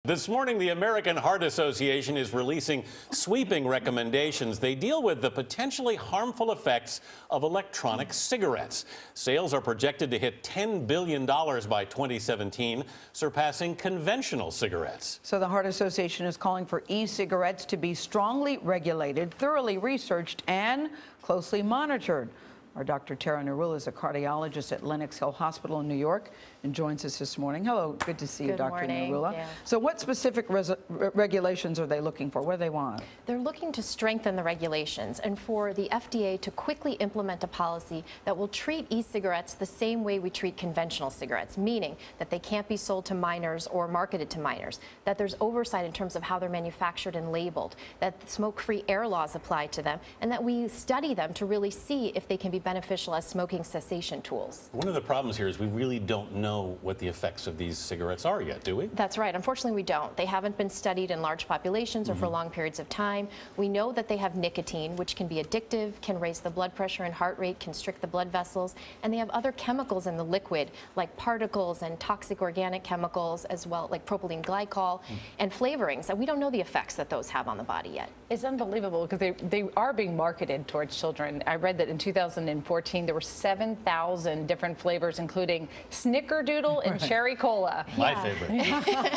This morning, the American Heart Association is releasing sweeping recommendations. They deal with the potentially harmful effects of electronic cigarettes. Sales are projected to hit $10 billion by 2017, surpassing conventional cigarettes. So the Heart Association is calling for e-cigarettes to be strongly regulated, thoroughly researched, and closely monitored. Our Dr. Narula is a cardiologist at Lenox Hill Hospital in New York and joins us this morning. Hello, good to see you, Dr. Narula. Yeah. So what specific regulations are they looking for? What do they want? They're looking to strengthen the regulations and for the FDA to quickly implement a policy that will treat e-cigarettes the same way we treat conventional cigarettes, meaning that they can't be sold to minors or marketed to minors, that there's oversight in terms of how they're manufactured and labeled, that smoke-free air laws apply to them, and that we study them to really see if they can be beneficial as smoking cessation tools. One of the problems here is we really don't know what the effects of these cigarettes are yet, do we? That's right. Unfortunately, we don't. They haven't been studied in large populations or for long periods of time. We know that they have nicotine, which can be addictive, can raise the blood pressure and heart rate, constrict the blood vessels, and they have other chemicals in the liquid, like particles and toxic organic chemicals, as well, like propylene glycol, and flavorings. And we don't know the effects that those have on the body yet. It's unbelievable because they are being marketed towards children. I read that in 2014 there were 7,000 different flavors, including Snickerdoodle and Cherry Cola. My favorite.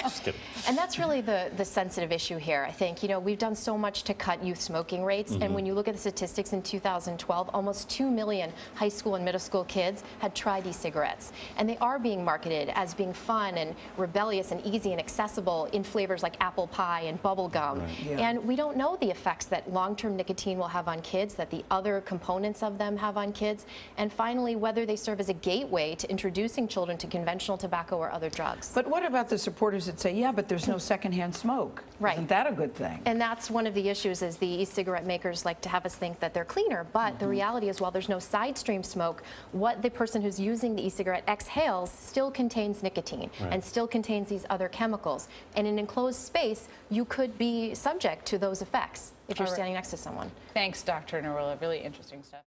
Just kidding. And that's really the sensitive issue here, I think. You know, we've done so much to cut youth smoking rates, and when you look at the statistics in 2012, almost 2 million high school and middle school kids had tried e-cigarettes. And they are being marketed as being fun and rebellious and easy and accessible in flavors like apple pie and bubble gum. Right. Yeah. And we don't know the effects that long-term nicotine will have on kids, that the other components of them have on kids, and finally whether they serve as a gateway to introducing children to conventional tobacco or other drugs. But what about the supporters that say, yeah, but there's no secondhand smoke? Right. Isn't that a good thing? And that's one of the issues, is the e-cigarette makers like to have us think that they're cleaner, but the reality is, while there's no side stream smoke, what the person who's using the e-cigarette exhales still contains nicotine and still contains these other chemicals. And in an enclosed space, you could be subject to those effects if you're standing next to someone. Thanks, Dr. Narula. Really interesting stuff.